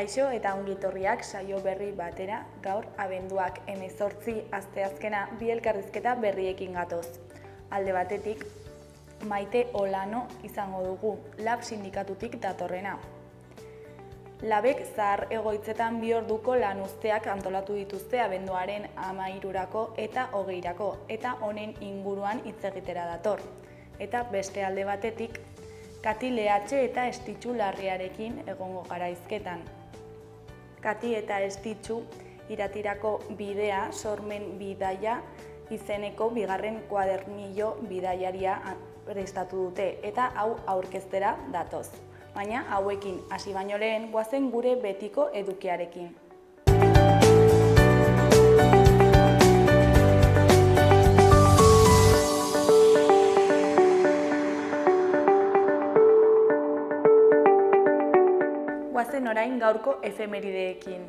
Kaixo eta ongitorriak saio berri batera, gaur abenduak 18 asteazkena bi elkarrizketa berriekin gatoz. Alde batetik, Maite Olano izango dugu, LAB sindikatutik datorrena. LABek zahar egoitzetan bi orduko lanuzteak antolatu dituzte abenduaren 13rako eta 20rako, eta honen inguruan hitz egitera dator. Eta beste alde batetik, Kati Lehatxe eta Estitxu Larriarekin egongo gara hizketan. Kati eta Estitxu iratirako bidea sormen bidaia izeneko bigarren kuadernillo bidaiaria prestatu dute eta hau aurkeztera datoz. Baina hauekin hasi baino lehen goazen gure betiko edukiarekin. Goazen orain gaurko efemerideekin.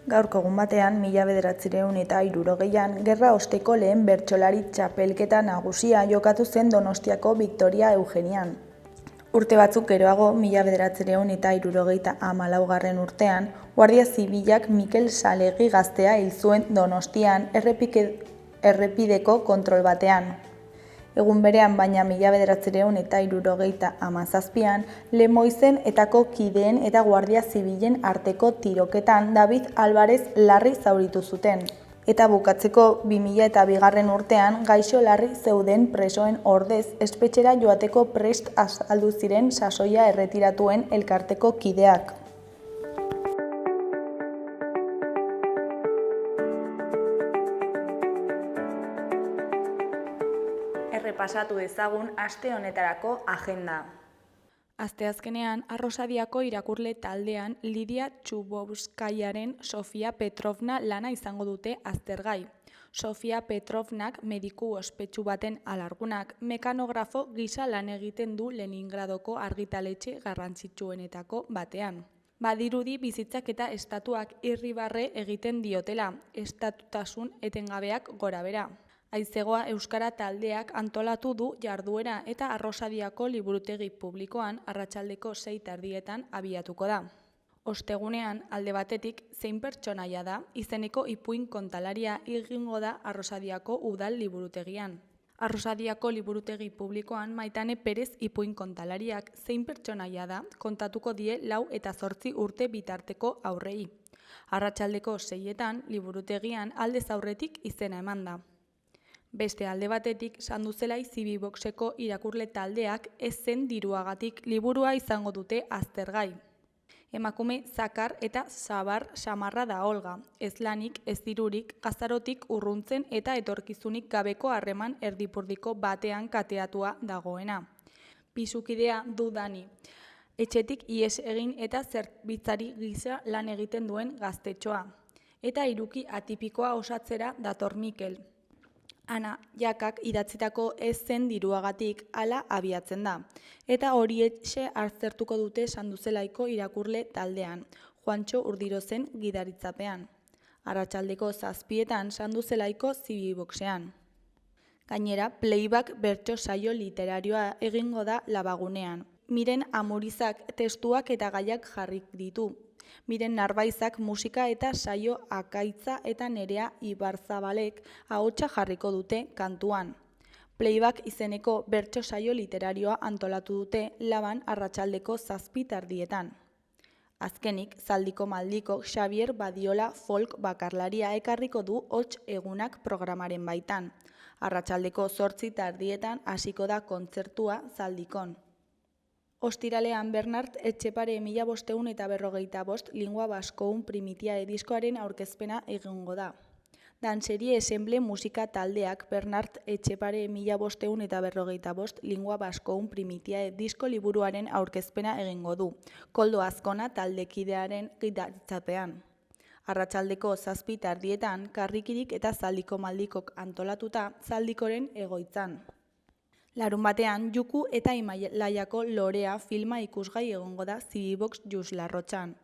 Gaurko egun batean, 1960an, gerra osteko lehen bertsolari txapelketa nagusia jokatu zen Donostiako Victoria Eugenian. Urte batzuk geroago, 1974 urtean, Guardia Zibilak Mikel Salegi gaztea hil zuen Donostian errepideko kontrol batean. Egun berean, baina 1977an, Lemoizen etako kideen eta Guardia Zibilen arteko tiroketan David Alvarez larri zauritu zuten. Eta bukatzeko 2002 urtean, gaixo larri zeuden presoen ordez espetxera joateko prest azaldu ziren sasoia erretiratuen elkarteko kideak. Errepasatu dezagun aste honetarako agenda. Asteazkenean, Arrosadiako irakurle taldean Lidia Chubovskaiaren Sofia Petrovna lana izango dute aztergai. Sofia Petrovnak mediku ospetsu baten alargunak mekanografo gisa lan egiten du Leningradoko argitaletxe garrantzitsuenetako batean. Badirudi bizitzak eta estatuak irribarre egiten diotela, estatutasun etengabeak gorabehera. Aizegoa Euskara taldeak antolatu du jarduera eta Arrosadiako liburutegi publikoan arratsaldeko 6:30 abiatuko da. Ostegunean, alde batetik, zein pertsonaia da izeneko ipuin kontalaria egingo da Arrosadiako udal liburutegian. Arrosadiako liburutegi publikoan Maitane Perez ipuin kontalariak zein pertsonaia da kontatuko die 4 eta 8 urte bitarteko haurrei. Arratsaldeko 6etan liburutegian aldez aurretik izena eman da. Beste alde batetik, Sanduzelai Zibiboxeko irakurle taldeak ez zen diruagatik liburua izango dute aztergai. Emakume zakar eta sabar samarra da Olga, ez lanik, ez dirurik, gazarotik urruntzen eta etorkizunik gabeko harreman erdipurdiko batean kateatua dagoena. Pisukidea du Dani, etxetik ihes egin eta zerbitzari gisa lan egiten duen gaztetxoa. Eta hiruki atipikoa osatzera dator Mikel. Ana Jakak idatzitako ez zen diruagatik hala abiatzen da. Eta horietxe aztertuko dute Sanduzelaiko irakurle taldean, Juantxo Urdirozen gidaritzapean. Arratsaldeko 7etan Sanduzelaiko Zibiboxean. Gainera, playback bertso saio literarioa egingo da Labagunean. Miren Amurizak testuak eta gaiak jarrik ditu. Miren Narbaizak musika eta saio Akaitza eta Nerea Ibarzabalek ahotsa jarriko dute kantuan. Playback izeneko bertso saio literarioa antolatu dute Laban arratsaldeko 7:30. Azkenik, Zaldiko Maldiko Xavier Badiola folk bakarlaria ekarriko du hots egunak programaren baitan. Arratsaldeko 8:30 hasiko da kontzertua Zaldikon. Ostiralean Bernart Etxepare 1545 Lingua Baskoun Primitiae diskoaren aurkezpena egingo da. Danserie Ensemble musika taldeak Bernart Etxepare 1545 Lingua Baskoun Primitiae disko liburuaren aurkezpena egingo du, Koldo Azkona taldekidearen gidaritzapean. Arratsaldeko 7:30 Karrikirik eta Zaldiko Maldikok antolatuta Zaldikoren egoitzan. Larunbatean, Juku eta Himalaiako Lorea filma ikusgai egongo da Zibibox Juslarrotxan.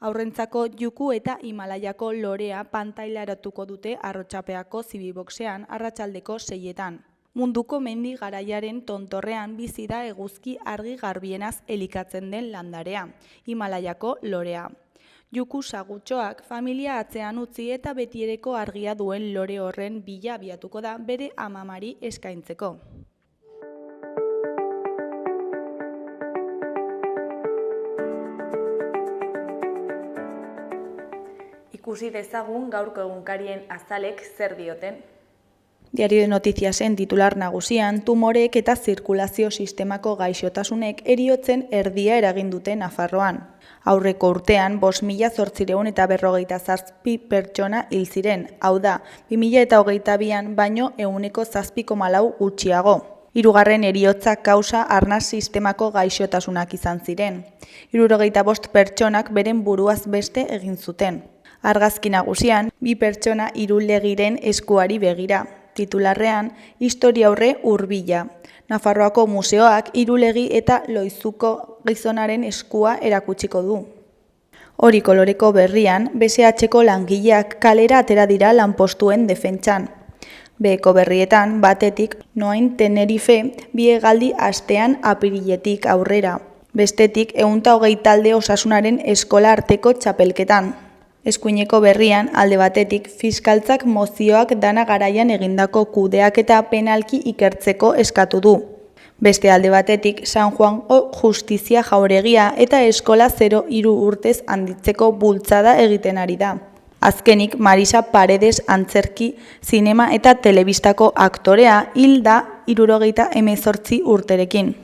Aurrentzako Juku eta Himalaiako Lorea pantailaratuko dute Arrotxapeako Zibiboxean arratsaldeko 6etan. Munduko mendi garaiaren tontorrean bizi da eguzki argi garbienaz elikatzen den landarea, Himalaiako lorea. Juku Sagutxoak familia atzean utzi eta betiereko argia duen lore horren bila abiatuko da bere amamari eskaintzeko. Ikusi dezagun gaurko egunkarien azalek zer dioten. Diario de Notiziasen titular nagusian, tumorek eta zirkulazio sistemako gaixotasunek heriotzen erdia eragin dute Nafarroan. Aurreko urtean, 5.847 pertsona hil ziren, hau da, 2022an baino 7,4 gutxiago. Hirugarren heriotza kausa arnas sistemako gaixotasunak izan ziren. 75 pertsonak beren buruaz beste egin zuten. Argazki nagusian, 2 pertsona irulegiren eskuari begira. Titularrean, historiaurre hurbila. Nafarroako museoak irulegi eta loizuko gizonaren eskua erakutsiko du. Hori koloreko berrian, BSH-ko langileak kalera atera dira lanpostuen defentsan. Beheko berrietan, batetik, Noain Tenerife biegaldi astean apiriletik aurrera. Bestetik, 120 talde osasunaren eskola arteko txapelketan. Eskuineko berrian, alde batetik, fiskaltzak mozioak dana garaian egindako kudeak eta penalki ikertzeko eskatu du. Beste alde batetik, San Juango Justizia Jauregia eta eskola 0-3 urtez handitzeko bultzada egiten ari da. Azkenik, Marisa Paredes antzerki, zinema eta telebistako aktorea hil da 78 urterekin.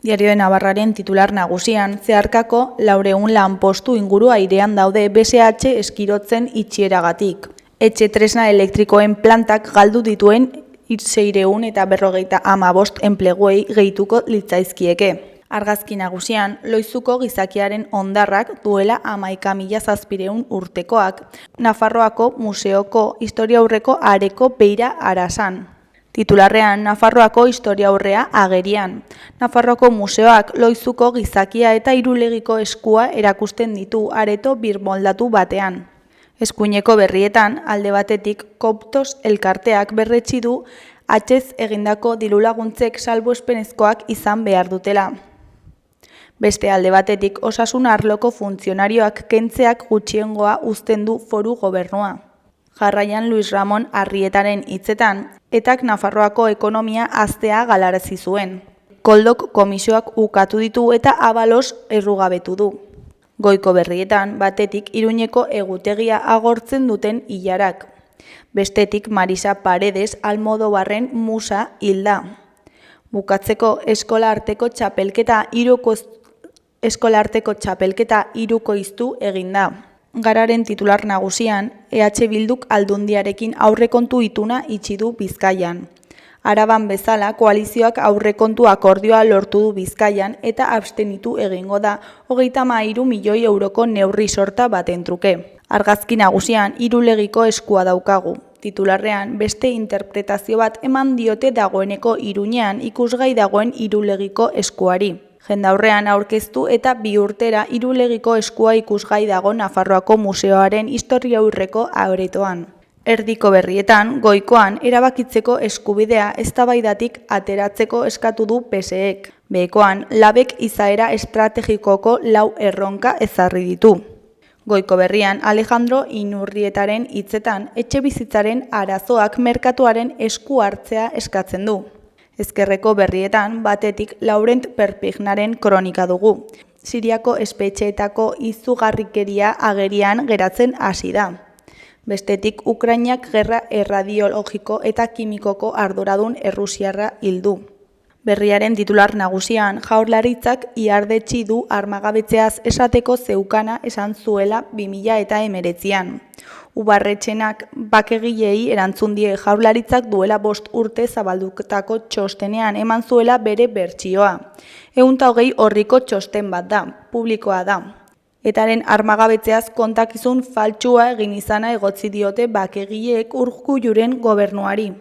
Diario de Navarraren titular nagusian, zeharkako 400 lanpostu inguru airean daude BSH eskirotzen itxieragatik. Etxe tresna elektrikoen plantak galdu dituen 655 enpleguei gehituko litzaizkieke. Argazki nagusian, Loizuko gizakiaren hondarrak duela 11.700 urtekoak, Nafarroako museoko historiaurreko areko beira arasan. Titularrean, Nafarroako historiaurrea agerian. Nafarroako museoak Loizuko gizakia eta irulegiko eskua erakusten ditu areto birmoldatu batean. Eskuineko berrietan, alde batetik, Koptos elkarteak berretsi du atxez egindako dirulaguntzek salbuespenezkoak izan behar dutela. Beste alde batetik, osasun arloko funtzionarioak kentzeak gutxiengoa uzten du foru gobernua. Jarraian Luis Ramon Arrietaren hitzetan, etak Nafarroako ekonomia haztea galarazi zuen. Koldok komisioak ukatu ditu eta abalos errugabetu du. Goiko berrietan, batetik Iruñeko egutegia agortzen duten ilarak. Bestetik Marisa Paredes Almodobarren musa hilda. Bukatzeko eskola arteko txapelketa hirukoiztu eginda. Gararen titular nagusian, EH Bilduk Aldundiarekin aurrekontu ituna itxi du Bizkaian. Araban bezala, koalizioak aurrekontu akordioa lortu du Bizkaian eta abstenitu egingo da 33 milioi euroko neurri sorta baten truke. Argazki nagusian, irulegiko eskua daukagu. Titularrean, beste interpretazio bat eman diote dagoeneko Iruñean ikusgai dagoen irulegiko eskuari. Jendaurrean aurkeztu eta 2 urtera irulegiko eskua ikusgai dago Nafarroako museoaren historiaurreko aretoan. Erdiko berrietan, goikoan, erabakitzeko eskubidea eztabaidatik ateratzeko eskatu du PSEk. Behekoan, labek izaera estrategikoko 4 erronka ezarri ditu. Goiko berrian, Alejandro Inurrietaren hitzetan, etxebizitzaren arazoak merkatuaren esku hartzea eskatzen du. Ezkerreko berrietan, batetik Laurent Perpignaren kronika dugu. Siriako espetxeetako izugarrikeria agerian geratzen hasi da. Bestetik, Ukrainak gerra erradiologiko eta kimikoko arduradun errusiarra hildu. Berriaren titular nagusian, Jaurlaritzak iardetsi du armagabetzeaz esateko zeukana esan zuela 2019an. Ubarretxenak bakegilei erantzun die Jaurlaritzak duela 5 urte zabaldutako txostenean eman zuela bere bertsioa. 120 orriko txosten bat da, publikoa da. Etaren armagabetzeaz kontakizun faltsua egin izana egotzi diote bakegileek Urkulluren gobernuari.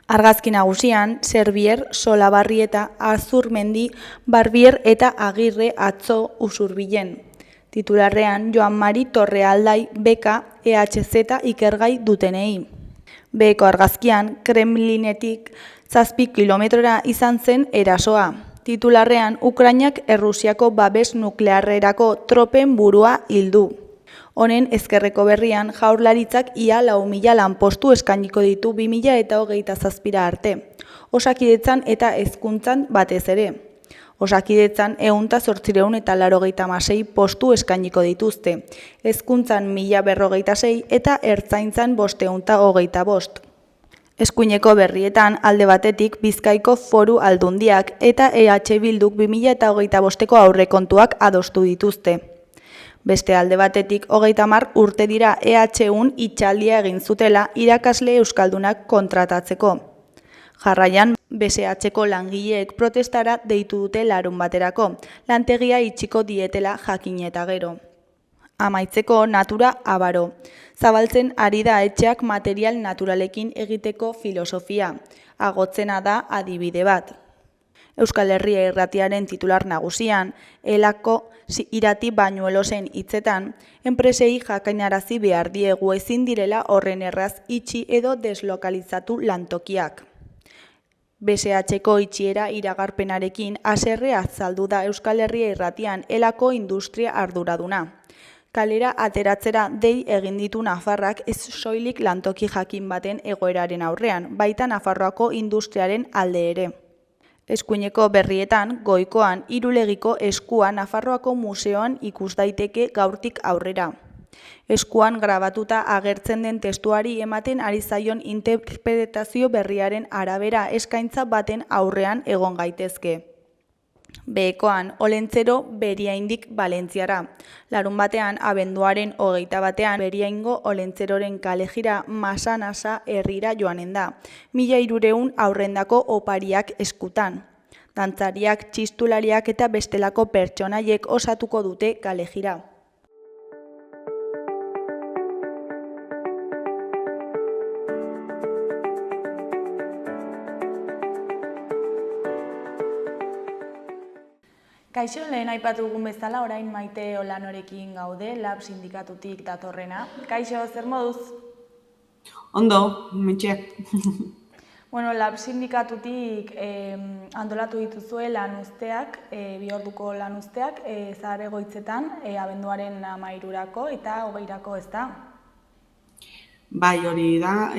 Argazki nagusian, Serbier, Solabarrieta, Azurmendi, Barbier eta Agirre atzo Usurbilen. Titularrean, Joan Mari Torrealdai beka EHZ ikergai dutenei. Beheko argazkian, Kremlinetik 7 kilometrora izan zen erasoa. Titularrean, Ukrainak Errusiako babes nuklearrerako tropen burua hildu. Honen ezkerreko berrian Jaurlaritzak ia 4.000 lanpostu eskainiko ditu 2027 arte. Osakidetzan eta hezkuntzan batez ere. Osakidetzan 1.886 postu eskainiko dituzte, hezkuntzan 1.046 eta ertzaintzan 525. Eskuineko berrietan alde batetik Bizkaiko Foru Aldundiak eta EH Bilduk 2025ko aurrekontuak adostu dituzte. Beste alde batetik 30 urte dira EH-un itxaldia egin zutela irakasle euskaldunak kontratatzeko. Jarraian, BSH-ko langileek protestara deitu dute larunbaterako, lantegia itxiko dietela jakin eta gero. Amaitzeko natura abaro. Zabaltzen ari da etxeak material naturalekin egiteko filosofia. Agotzena da adibide bat. Euskal Herria Irratiaren titular nagusian, Elako Irati Bañuelosen hitzetan, enpresei jakinarazi behar diegu ezin direla horren erraz itxi edo deslokalizatu lantokiak. BSH-ko itxiera iragarpenarekin haserre azaldu da Euskal Herria Irratian Elako industria arduraduna. Kalera ateratzera dei egin ditu Nafarrak ez soilik lantoki jakin baten egoeraren aurrean, baita Nafarroako industriaren alde ere. Eskuineko berrietan, Goikoan, Irulegiko Eskua Nafarroako museoan ikus daiteke gaurtik aurrera. Eskuan grabatuta agertzen den testuari ematen ari zaion interpretazio berriaren arabera eskaintza baten aurrean egon gaitezke. Behekoan, Olentzero Beriaindik Balentziara. Larunbatean, abenduaren 21ean, Beriaingo Olentzeroren kalejira Masanasa herrira joanen da. 1300 aurrendako opariak eskutan. Dantzariak, txistulariak eta bestelako pertsonaiek osatuko dute kalejira. Kaixo, lehen aipatu dugun bezala, orain Maite Olanorekin gaude, Lab sindikatutik datorrena. Kaixo, zer moduz? Ondo, mentxe. Lab sindikatutik antolatu dituzue lanuzteak, 2 orduko lanuzteak, Zahar-Egoitzetan, abenduaren 13rako eta 20rako, ez da? Bai, hori da,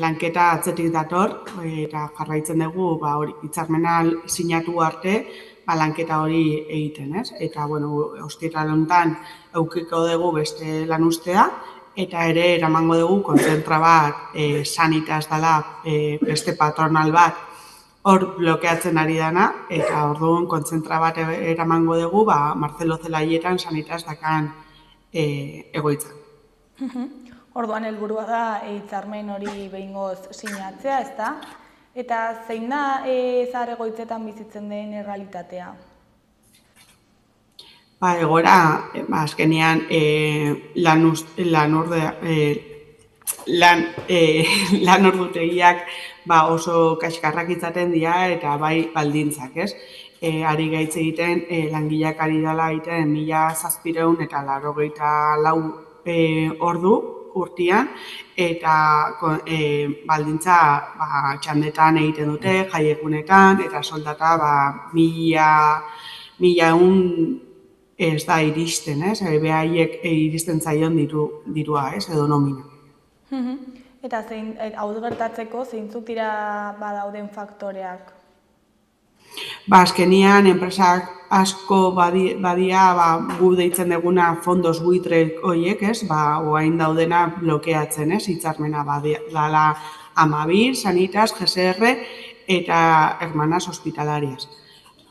lanketa atzetik dator, eta jarraitzen dugu, hitzarmena sinatu arte, lanketa hori egiten, ez? Eta, ostiral honetan eukiko dugu beste lanuztea, eta ere eramango dugu kontzentra bat, Sanitas dela beste patronal bat hor blokeatzen ari dana, eta orduan kontzentra bat eramango dugu, Marcelo Zelaietan Sanitas dakan egoitzan. Orduan helburua da hitzarmen hori behingoz sinatzea, ezta? Eta zein da Zahar-Egoitzetan bizitzen den errealitatea? Egoera, azkenean lan ordutegiak oso kaskarrak izaten dira eta bai baldintzak, ez? Ari gaitz egiten, langileak ari dela egiten 1784 ordu urtean, eta baldintza txandetan egiten dute, jaiekunetan, eta soldata 1.100 ez da iristen, ez? Behaiek iristen zaion dirua, ez? Edo nomina. Eta hau gertatzeko zeintzuk dira badauden faktoreak? Azkenian, enpresak asko badia gu deitzen duguna fondos buitre horiek, ez? Oain daudena blokeatzen, ez? Hitzarmena dala Amabir, Sanitas, GSR eta Hermanas Hospitalarias.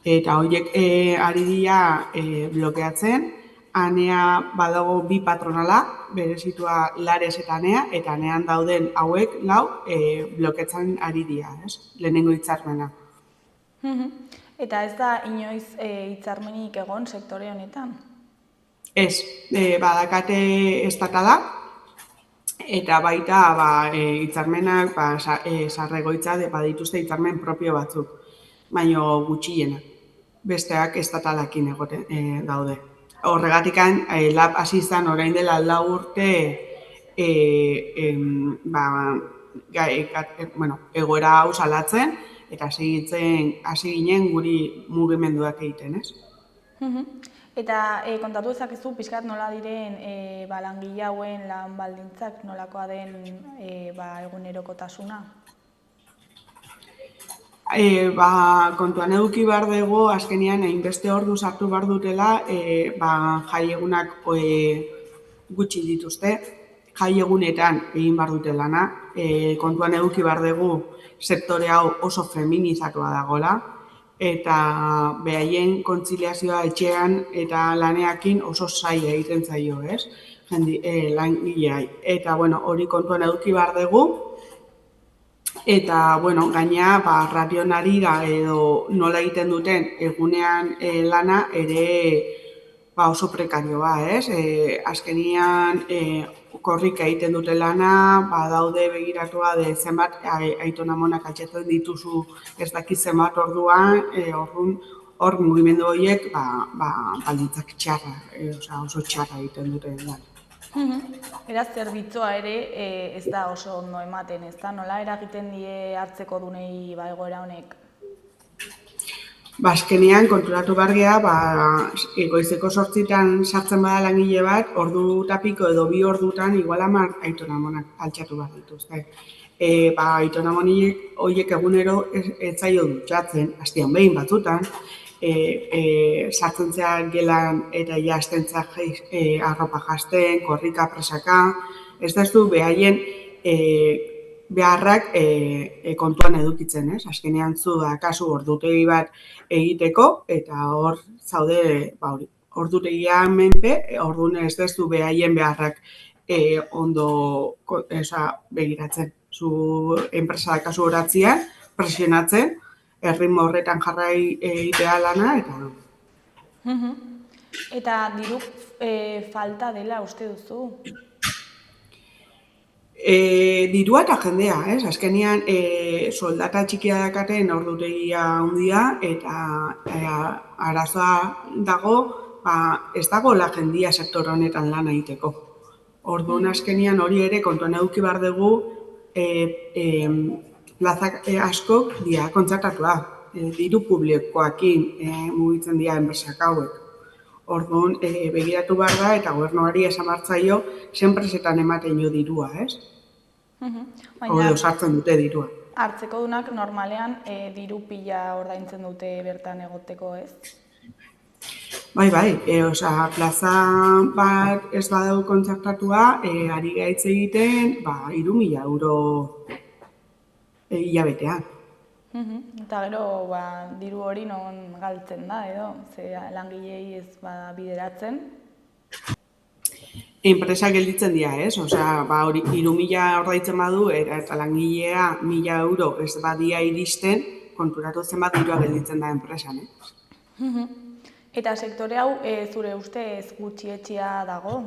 Eta horiek ari dira blokeatzen, anea badago 2 patronala, berezitua Lares eta anea, eta anean dauden hauek 4 blokeatzen ari dira, ez? Lehenengo hitzarmena. Eta ez da inoiz hitzarmenik egon sektore honetan? Ez, badakate estatala, eta baita hitzarmenak Zahar-Egoitza badituzte hitzarmen propio batzuk, baina gutxienak, besteak estatalakin daude. Horregatikan, Lab hasi izan orain dela 4 urte egoera hau salatzen, eta hasi ginen guri mugimenduak egiten, ez? Eta kontatu ezakezu pixkat nola diren langile hauen lan baldintzak, nolakoa den egunerokotasuna? Kontuan eduki behar dugu, azkenean, hainbeste ordu sartu behar dutela, jai egunak gutxi dituzte, jai egunetan egin behar dute lana. Kontuan eduki behar dugu sektore hau oso feminizatua dagoela, eta behaien kontziliazioa etxean eta laneakin oso zaila egiten zaio, ez? Langileai. Eta, hori kontuan eduki behar dugu, eta, gaina, rationarira edo nola egiten duten egunean lana ere oso prekarioa, ez? Azkenian, korrika egiten dute lana, daude begiratua de zenbat aitona-amonak altxatzen dituzu ez dakit zenbat orduan, hor mugimendu horiek baldintzak txarra, oso txarra egiten dute lan. Beraz, zerbitzoa ere ez da oso ondo ematen, ez da? Nola eragiten die hartzeko dunei egoera honek? Azkenean, konturatu behar geha, goizeko 8 sartzen bada langile bat, ordu tapiko edo 2 ordutan igual 10 aitona-amonak altxatu behar dituzte. Aitona-amon horiek egunero ez zaio dutxatzen, astean behin batzutan, sartzen zean gelan eta hasten arropa jazten, korrika presaka, ez da ez du behaien beharrak kontuan edukitzen, ez? Azkenean zu da kasu ordutegi bat egiteko eta hor zaude ordutegian menpe, orduan ez da ez du behaien beharrak ondo begiratzen. Zu enpresa da kasu horatzean, presionatzen, erritmo horretan jarrai egitea lana, eta... Eta diru falta dela uste duzu? Dirua eta jendea, ez? Azkenean, soldata txikia dakaten ordutegia handia, eta arazoa dago, ez dago la jendia sektor honetan lan egiteko. Orduan azkenean hori ere kontuan eduki behar dugu, plazak askok dira kontzertatua, diru publikoakin mugitzen dira enpresak hauek. Orduan, begiratu behar da eta gobernuari esan martzaio enpresetan ematen jo dirua, ez? Hori sartzen dute dirua. Hartzeko dunak normalean diru pila ordaintzen dute bertan egoteko, ez? Bai, plaza bat ez badau kontzertatua, ari gaitz egiten, 3.000 euro hilabetean. Eta gero, diru hori non galtzen da, edo? Ze langilei ez bideratzen? Enpresak gelditzen dira, ez? Hori 3.000 ordaintzen badu, eta langilea 1.000 euro ez badia iristen, konturatu zenbat dirua gelditzen da enpresan, Eta sektore hau zure ustez gutxietxia dago?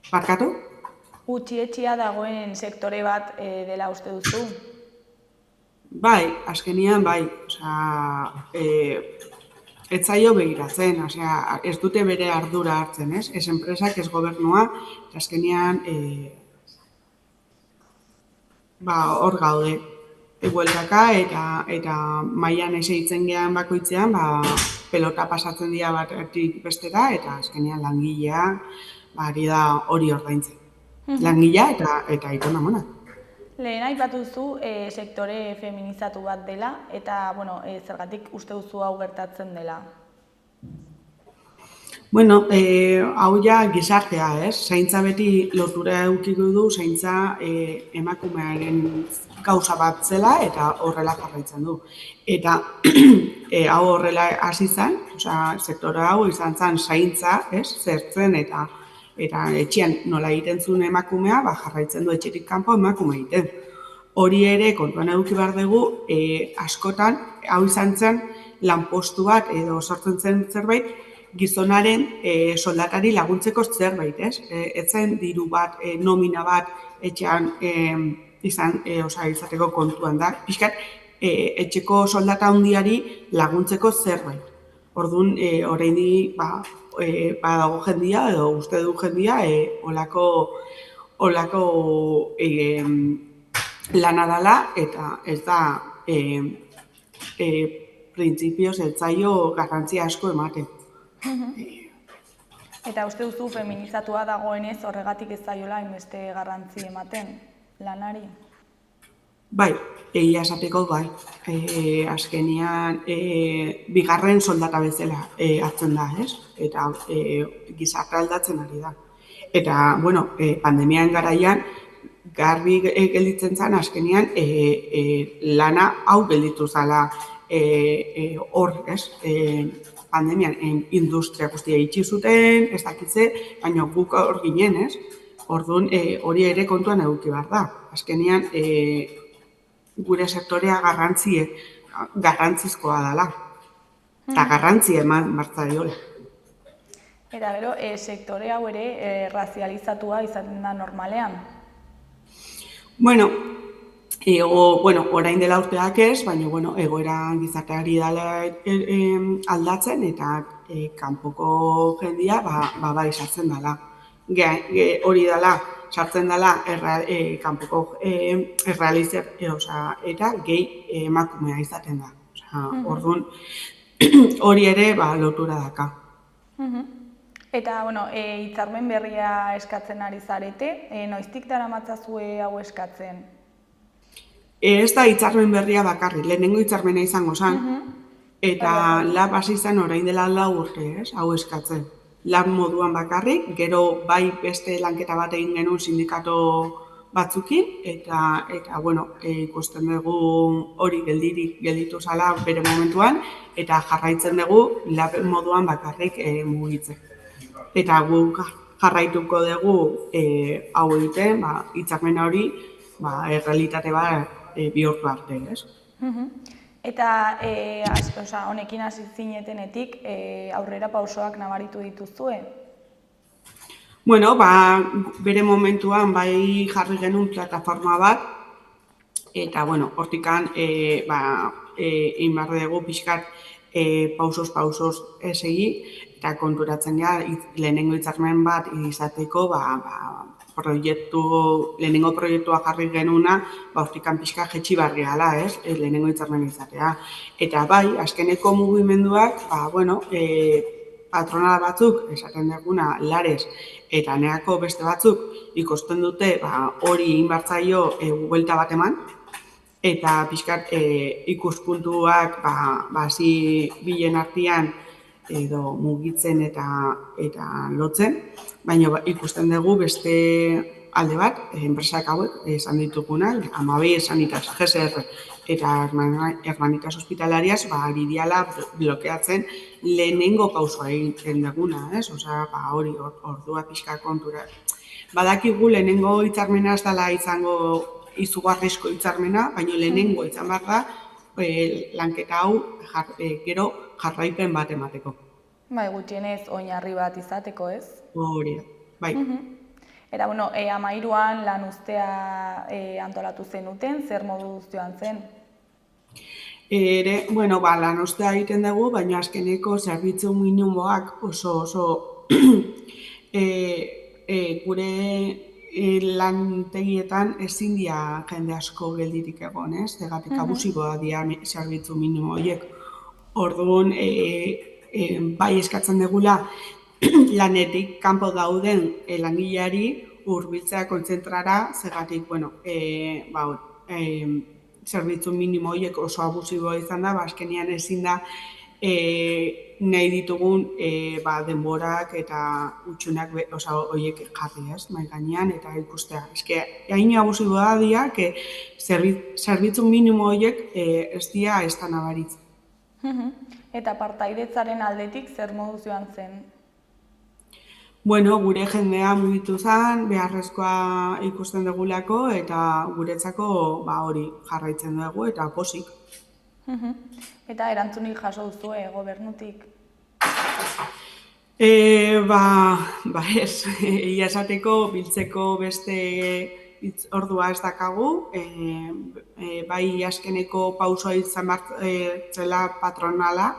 Barkatu? Gutxietxia dagoen sektore bat dela uste duzu? Bai, azkenian bai. Ez zaio begiratzen, ez dute bere ardura hartzen, ez? Ez enpresak, ez gobernua, eta azkenian hor gaude. Bueltaka eta mailan eseitzen gehan bakoitzean, pelota pasatzen dira batetik bestera, eta azkenean langilea ari da hori ordaintzen. Langilea eta aitona-amona. Lehen aipatu duzu sektore feminizatu bat dela, eta zergatik uste duzu hau gertatzen dela? Hau ja gizartea, ez? Zaintza beti lotura edukiko du, zaintza emakumearen gauza bat zela eta horrela jarraitzen du. Eta hau horrela hasi zen, sektore hau izan zen zaintza, zertzen eta etxean nola egiten zuen emakumea, jarraitzen du etxetik kanpo emakume egiten. Hori ere kontuan eduki behar dugu, askotan hau izan zen lanpostu bat edo sortzen zen zerbait, gizonaren soldatari laguntzeko zerbait, ez? Ez zen diru bat, nomina bat, etxean izateko kontuan da. Pixkat, etxeko soldata handiari laguntzeko zerbait. Orduan, oraindik badago jendia, edo uste du jendia, olako lana dela, eta ez da printzipioz ez zaio garrantzia asko ematen. Eta uste duzu feminizatua dagoenez horregatik ez zaiola hainbeste garrantzi ematen lanari? Bai, egia esateko bai. Azkenean, bigarren soldata bezala hartzen da, ez? Eta gizartea aldatzen ari da. Eta, bueno, pandemian garaian, garbi gelditzen zen, azkenean, lana hau gelditu zala hor, ez? Pandemian, industria guztia itxi zuten, ez dakitze, baina guk hor ginen, ez? Orduan, hori ere kontuan eduki behar da. Azkenean, gure sektorea garrantzizkoa dela. Eta garrantzia eman bartzaiola. Eta gero, sektore hau ere razializatua izaten da normalean? Bueno, orain dela urteak ez, baina egoera gizarteari dela aldatzen eta kanpoko jendia bai sartzen dela. Hori dela, sartzen dela kanpoko eta gehi emakumea izaten da. Orduan, hori ere lotura daka. Eta, hitzarmen berria eskatzen ari zarete, noiztik daramatzazue hau eskatzen? Ez da hitzarmen berria bakarrik, lehenengo hitzarmena izango zen, eta lab hasi zen orain dela 4 urte, hau eskatzen. Lan moduan bakarrik, gero bai beste lanketa bat egin genuen sindikato batzukin, eta ikusten dugu hori gelditu zala bere momentuan, eta jarraitzen dugu lab moduan bakarrik mugitzen. Eta guk jarraituko dugu hau egiten, hitzarmena hori errealitate bat bihurtu arte, ez? Eta honekin hasi zinetenetik aurrera pausoak nabaritu dituzue? Bueno, bere momentuan bai jarri genuen plataforma bat, eta hortikan egin behar dugu pixkat pausos segi, eta konturatzen gara lehenengo hitzarmen bat izateko lehenengo proiektua jarri genuna, hortikan pixka jetxi barriala, ez? Lehenengo hitzarmen izatea. Eta bai, azkeneko mugimenduak, patronala batzuk, esaten duguna, Lares, eta neako beste batzuk ikusten dute hori inbartzaio buelta bat eman, eta pixkat ikuspuntuak hasi bilen artean edo mugitzen eta lotzen, baina ikusten dugu beste alde bat, enpresak hauek esan dituguna, Amabei, Sanitas, GSR eta Hermanitas Hospitalarias ari diala blokeatzen lehenengo pausoa egiten duguna, ez? Hori ordua pixka kontura. Badakigu lehenengo hitzarmena ez dela izango izugarrizko hitzarmena, baina lehenengo izan behar da lanketa hau gero jarraipen bat emateko. Bai, gutxienez oinarri bat izateko, ez? Hori, bai. Eta, 13an lan uztea antolatu zenuten, zer moduz joan zen? Lan uztea egiten dugu, baina azkeneko zerbitzu minimoak oso gure lantegietan ezin dira jende asko geldirik egon, ez? Egatik abusiboa dira zerbitzu minimo horiek. Orduan, bai eskatzen dugula lanetik kanpo dauden langileari hurbiltzea kontzentrara, zegatik, zerbitzu minimo horiek oso abusiboa izan da, azkenean ezin da nahi ditugun denborak eta utxunak horiek jarri, ez, mahai gainean eta ikustea. Hain abusiboa dira, zerbitzu minimo horiek ez dira ez da nabaritzen. Eta partaidetzaren aldetik zer moduz joan zen? Gure jendea mugitu zen, beharrezkoa ikusten dugulako eta guretzako hori jarraitzen dugu eta posik. Eta erantzunik jaso duzue gobernutik? Ez, ia esateko biltzeko beste ordua ez dakagu, bai azkeneko pausoa izan zela patronala,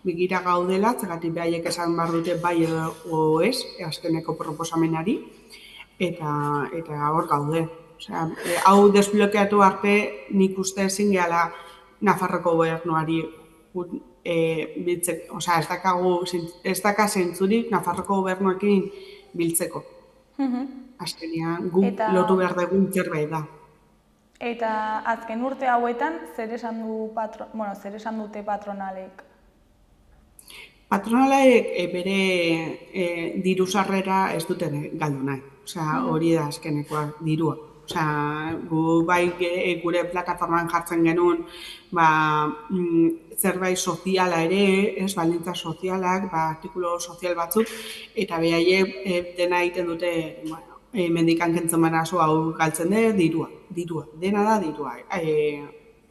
begira gaudela, zegatik behaiek esan behar dute bai edo ez, azkeneko proposamenari, eta hor gaude. Hau desblokeatu arte nik uste ezin gehala Nafarroko gobernuari biltzeko, ez daka zentzurik Nafarroko gobernuekin biltzeko. Azkenean, guk Eta, lotu behar dugun zerbait da. eta azken urte hauetan, zer esan dute patronalek? Patronalek bere diru sarrera ez duten galdu nahi. Hori da azkenekoa dirua. Gu bai gure plataforman jartzen genuen zerbait soziala ere, ez baldintza sozialak, artikulo sozial batzuk, eta behaiek dena egiten dute, mendikan kentzen banazu hau galtzen dirua, dena da dirua.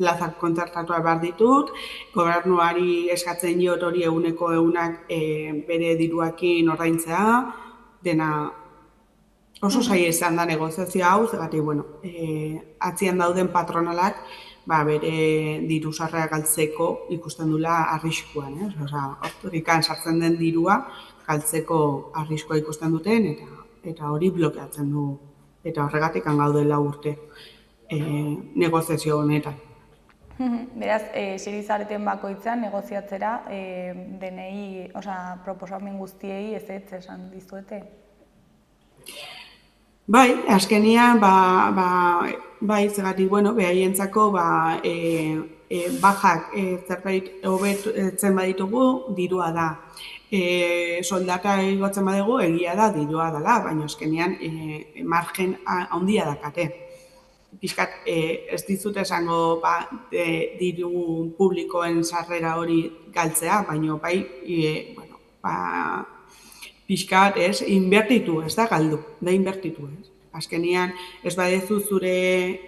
Plazak kontzertatuak behar ditut, gobernuari eskatzen diot hori eguneko egunak bere diruakin ordaintzea, dena oso zaila izan da negoziazio hau, zegatik, atzian dauden patronalak, bere diru sarrera galtzeko ikusten dula arriskuan, hortikan sartzen den dirua galtzeko arriskua ikusten duten, eta hori blokeatzen du, eta horregatik gaudela urte negoziazio honetan. Beraz, sirizareten bakoitzan negoziatzera denei, proposamen guztiei ez esan dizuete? Bai, azkenian, bai, zegatik, behaientzako, bajak zerbait hobetzen baditugu, dirua da. Soldata igotzen badugu, egia da, dirua dela, baina azkenian margen handia dakate. Piskat, ez dizut esango diru publikoen sarrera hori galtzea, baina bai, piskat, inbertitu, ez da galdu, da inbertitu, ez. Azkenian, ez badezu zure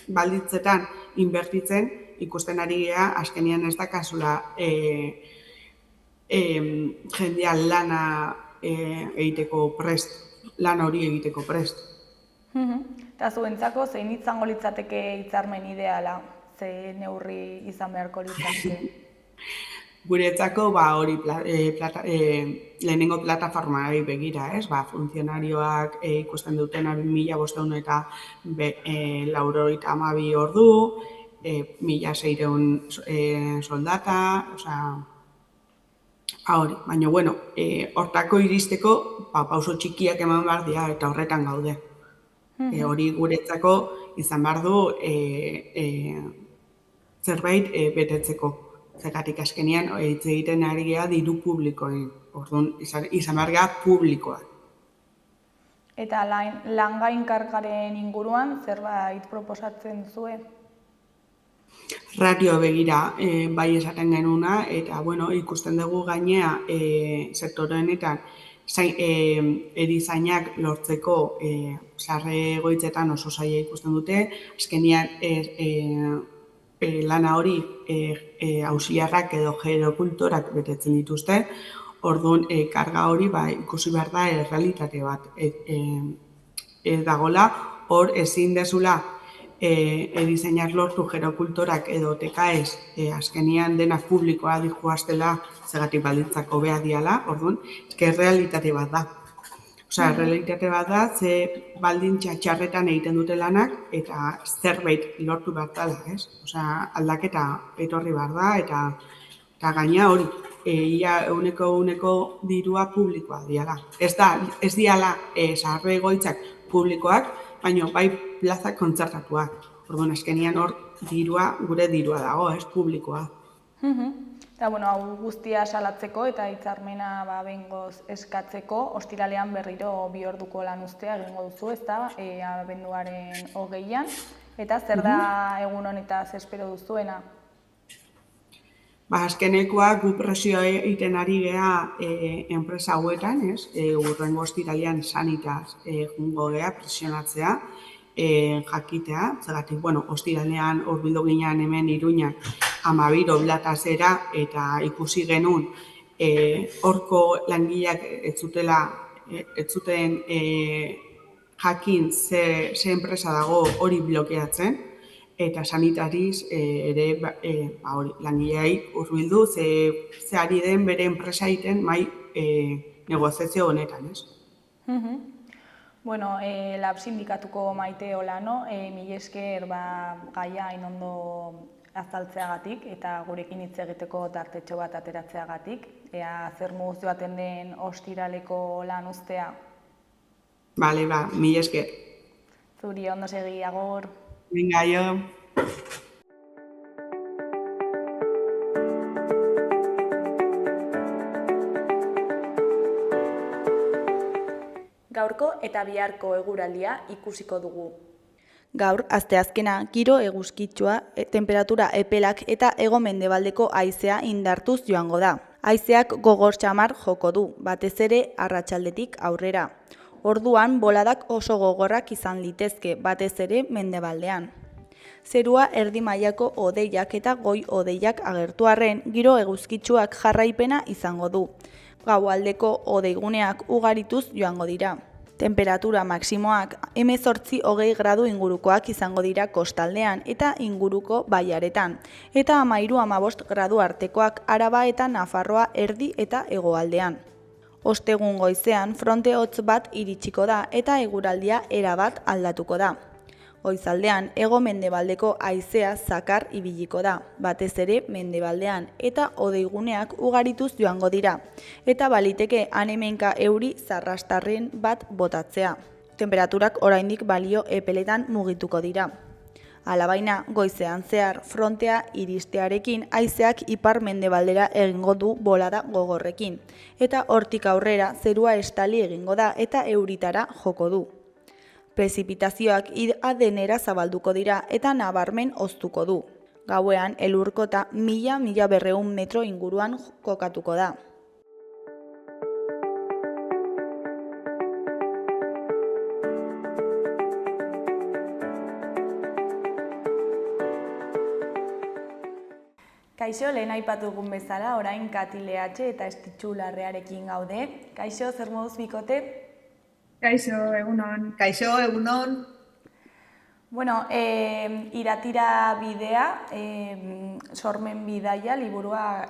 balditzetan inbertitzen, ikusten ari gea, azkenian ez da kasula jendea lana egiteko prest, lan hori egiteko prest. Eta zuentzako, zein izango litzateke hitzarmen ideala, ze neurri izan beharko litzateke? Guretzako, hori lehenengo plataformari begira, ez? Funtzionarioak ikusten dutena 1.500 eta 92 ordu, 1.600 soldata, hori, baina, hortako iristeko, pauso txikiak eman behar dira, eta horretan gaude. Hori guretzako izan behar du zerbait betetzeko. Zergatik azkenean, hitz egiten ari geha diru publikoen, orduan izan behar geha publikoa. Eta langain kargaren inguruan zerbait proposatzen zuen? Ratio begira bai esaten genuna, eta ikusten dugu gainea sektore honetan erizainak lortzeko sarre egoitzetan oso zaila ikusten dute, azkenean lana hori auxiliarrak edo gerokultorak betetzen dituzte, orduan karga hori ikusi behar da errealitate bat dagola, hor ezin dezula erizainak lortu gerokultorak edo TKS azkenean dena publikoa dijoaztela zegatik baldintzako behar diala, orduan, errealitate bat da. Errealitate bat da, ze baldintza txarretan egiten dute lanak, eta zerbait lortu behar dela, ez? Aldaketa etorri behar da, eta gaina hori, ia eguneko dirua publikoa diala. Ez diala sarre egoitzak publikoak, baina bai plazak kontzertatuak. Orduan, azkenian hor gure dirua dago, ez publikoa. Eta, hau guztia salatzeko eta hitzarmena behingoz eskatzeko, ostiralean berriro 2 orduko lan uztea egingo duzu, ezta, abenduaren 20an, eta zer da egun honetaz espero duzuena? Azkenekoa gu presioa egiten ari geha enpresa hauetan, ez? Hurrengo ostiralean sanitaz jungo geha presionatzea, jakitea, zeratik, ostiralean hurbildu ginean hemen Iruñan 12 oblatazera eta ikusi genuen horko langileak ez zuten jakin ze enpresa dago hori blokeatzen, eta sanitariz ere langileai hurbildu ze ari den bere enpresa egiten negoziazio honetan, ez? Lab sindikatuko Maite Olano, mila esker gaia inondo azaltzeagatik eta gurekin hitz egiteko tartetxo bat ateratzeagatik. Ea zer moduz joaten den ostiraleko lan uztea. Bale, mila esker. Zuri ondo segi, agur. Venga, jo. Gaurko eta biharko eguraldia ikusiko dugu. Gaur, asteazkena, giro eguzkitsua, temperatura epelak eta hego-mendebaldeko haizea indartuz joango da. Haizeak gogor txamar joko du, batez ere arratsaldetik aurrera. Orduan, boladak oso gogorrak izan litezke, batez ere mendebaldean. Zerua erdi mailako hodeiak eta goi hodeiak agertu arren, giro eguzkitsuak jarraipena izango du. Gaualdeko hodeiguneak ugarituz joango dira. Temperatura maksimoak 18-20 gradu ingurukoak izango dira kostaldean eta inguruko baiaretan, eta 13-15 gradu artekoak Araba eta Nafarroa erdi eta hegoaldean. Ostegun goizean fronte hotz bat iritsiko da eta eguraldia erabat aldatuko da. Goizaldean hego-mendebaldeko haizea zakar ibiliko da, batez ere mendebaldean, eta hodeiguneak ugarituz joango dira, eta baliteke han-hemenka euri zarrastarren bat botatzea. Temperaturak oraindik balio epeletan mugituko dira. Alabaina, goizean zehar frontea iristearekin haizeak ipar-mendebaldera egingo du bolada gogorrekin, eta hortik aurrera zerua estali egingo da eta euritara joko du. Prezipitazioak denera zabalduko dira eta nabarmen hoztuko du. Gauean elurkota 1000-1200 metro inguruan kokatuko da. Kaixo, lehen aipatu dugun bezala, orain Kati Lehatxe eta Estitxu Larrearekin gaude. Kaixo, zer moduz bikote? Kaixo, egunon. Kaixo, egunon. Bueno, iratira bidea, sormen bidaia, liburua,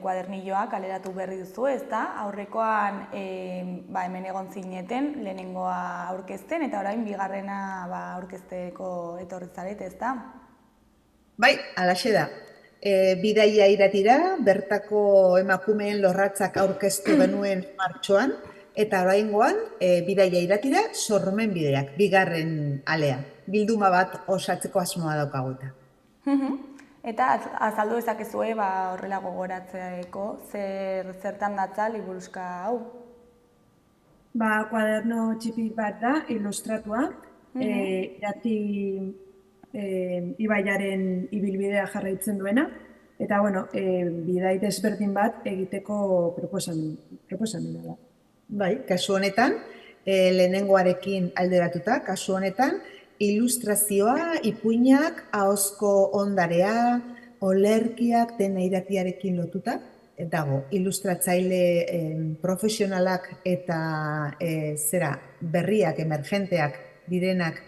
kuadernilloa kaleratu berri duzu, ezta? Aurrekoan hemen egon zineten, lehenengoa aurkezten, eta orain bigarrena aurkezteko etorri zaret, ezta? Bai, alaxe da. Bidaia iratira, bertako emakumeen lorratzak aurkeztu genuen martxoan, eta oraingoan bidaia iratira sormen bideak, bigarren alea. Bilduma bat osatzeko asmoa daukaguta. Eta azaldu ezakezue horrela gogoratzeko, zertan datza liburuska hau? Kuaderno txipi bat da, ilustratua, irati ibaiaren ibilbidea jarraitzen duena, eta bidai desberdin bat egiteko proposamena da. Bai, kasu honetan, lehenengoarekin alderatuta, kasu honetan, ilustrazioa, ipuinak, ahozko ondarea, olerkiak dena iratiarekin lotuta, dago, ilustratzaile profesionalak eta berriak, emergenteak direnak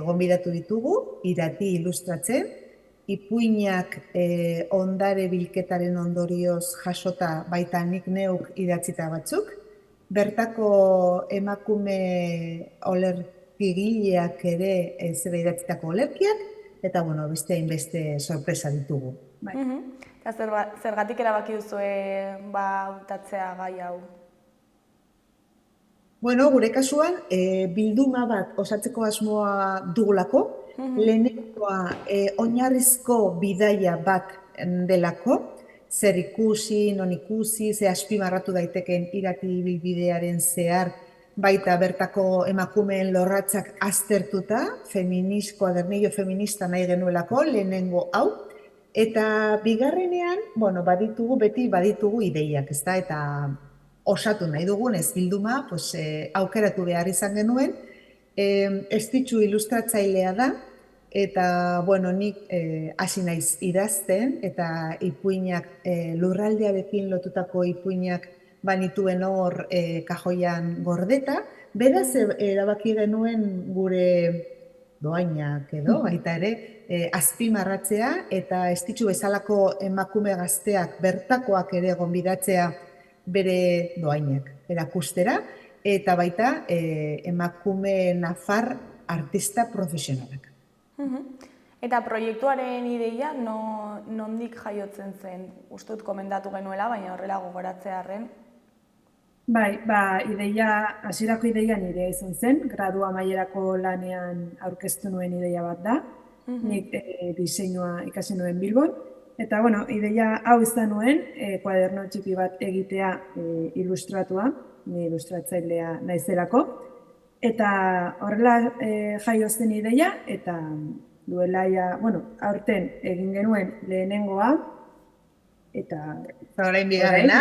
gonbidatu ditugu, irati ilustratzen, ipuinak ondare bilketaren ondorioz jasota baita nik neuk idatzita batzuk, bertako emakume olerkigileak ere zera idatzitako olerkiak, eta beste hainbeste sorpresa ditugu. Eta zergatik erabaki duzue hautatzea gai hau? Gure kasuan, bilduma bat osatzeko asmoa dugulako, lehenengoa oinarrizko bidaia bat delako, zer ikusi, non ikusi, ze azpimarratu daiteken irati ibilbidearen zehar, baita bertako emakumeen lorratzak aztertuta, kuadernillo feminista nahi genuelako, lehenengo hau, eta bigarrenean, beti baditugu ideiak, ezta, eta osatu nahi dugunez bilduma, aukeratu behar izan genuen, Estitxu ilustratzailea da, eta nik hasi naiz idazten, eta ipuinak, lurraldearekin lotutako ipuinak banituen hor kajoian gordeta, beraz erabaki genuen gure doainak edo, baita ere, azpimarratzea, eta Estitxu bezalako emakume gazteak bertakoak ere gonbidatzea bere doainak erakustera, eta baita emakume nafar artista profesionalak. Eta proiektuaren ideia nondik jaiotzen zen? Uste dut komentatu genuela, baina horrela gogoratzearren. Bai, hasierako ideia nire izan zen, gradu amaierako lanean aurkeztu nuen ideia bat da. Nik diseinua ikasi nuen Bilbon. Eta, bueno, ideia hau izan nuen, kuaderno txipi bat egitea ilustratua, ni ilustratzailea naizelako. Eta horrela jaio zen ideia, eta duela aurten egin genuen lehenengoa, eta orain bigarrena.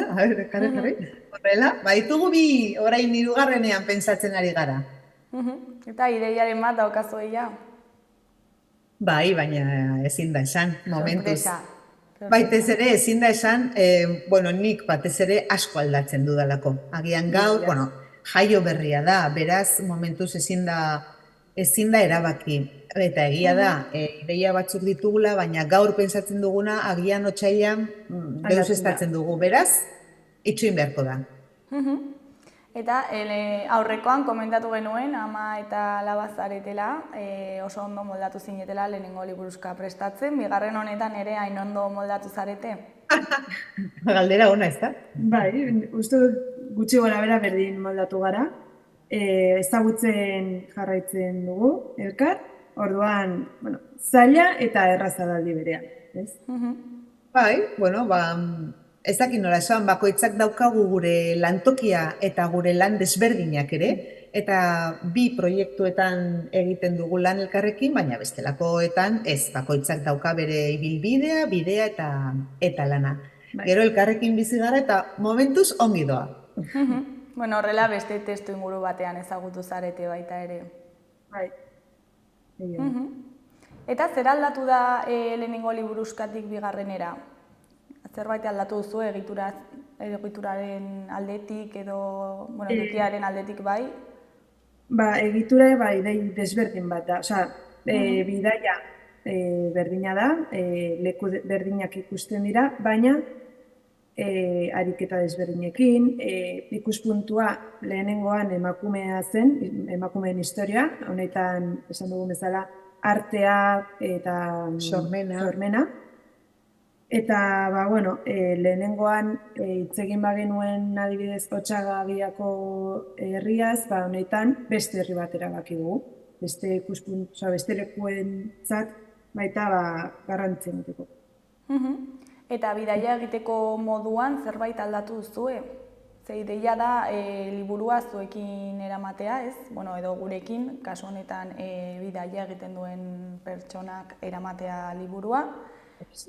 A ber, jarri. Horrela, baditugu bi orain hirugarrenean pentsatzen ari gara. Eta ideiaren bat daukazu ia? Bai, baina ezin da esan, momentuz. Sorpresa. Baitez ere, ezin da esan, nik batez ere asko aldatzen dudalako. Agian gaur, jaio berria da, beraz, momentuz ezin da erabaki. Eta egia da, ideia batzuk ditugula, baina gaur pentsatzen duguna, agian otsailean deusestatzen dugu. Beraz, itxuin beharko da. Eta aurrekoan komentatu genuen, ama eta alaba zaretela, oso ondo moldatu zinetela lehenengo liburuxka prestatzen, bigarren honetan ere hain ondo moldatu zarete. Galdera ona, ez da? Bai, uste dut gutxi gora bera berdin moldatu gara. Ezagutzen jarraitzen dugu, elkar. Orduan, zaila eta erraza da aldi berean, ez? Bai, ez dakit nola esan, bakoitzak daukagu gure lantokia eta gure lan desberdinak ere, eta bi proiektuetan egiten dugu lan elkarrekin, baina bestelakoetan ez, bakoitzak dauka bere ibilbidea, bidea eta lana. Gero elkarrekin bizi gara eta momentuz ongi doa. Horrela beste testu inguru batean ezagutu zarete baita ere. Bai. Eta zer aldatu da lehenengo liburuxkatik bigarrenera? Zerbait aldatu duzu egituraren aldetik edo edukiaren aldetik bai? Egitura bai desberdin bat da. Osea, bidaia berdina da, leku berdinak ikusten dira, baina ariketa desberdinekin, ikuspuntua lehenengoan emakumea zen, emakumeen historia, honetan esan dugun bezala artea eta sormena. Eta, lehenengoan hitz egin bagenuen adibidez Otsagabiako herriaz, honetan beste herri bat erabaki dugu. Beste lekuentzat baita garrantzia emateko. Eta bidaia egiteko moduan zerbait aldatu duzue? Ze ideia da liburua zuekin eramatea, ez? Edo gurekin, kasu honetan bidaia egiten duen pertsonak eramatea liburua.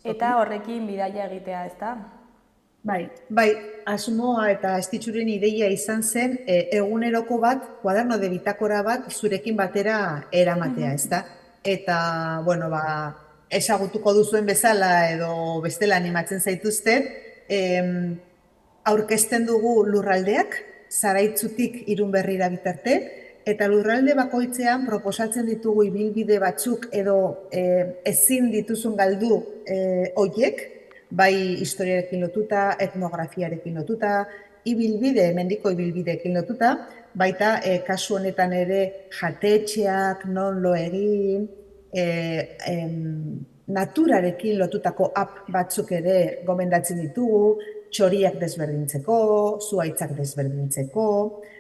Eta horrekin bidaia egitea, ez da? Bai, asmoa eta estitxuren ideia izan zen eguneroko bat, kuaderno de bitakora bat zurekin batera eramatea, ez da? Eta, ezagutuko duzuen bezala edo bestela animatzen zaituztet, aurkezten dugu lurraldeak, Zaraitzutik Irunberrira bitarte, eta lurralde bakoitzean proposatzen ditugu ibilbide batzuk edo ezin dituzun galdu horiek, bai historiarekin lotuta, etnografiarekin lotuta, mendiko ibilbideekin lotuta, baita kasu honetan ere jatetxeak, non lo egin, naturarekin lotutako app batzuk ere gomendatzen ditugu, txoriak desberdintzeko, zuhaitzak desberdintzeko,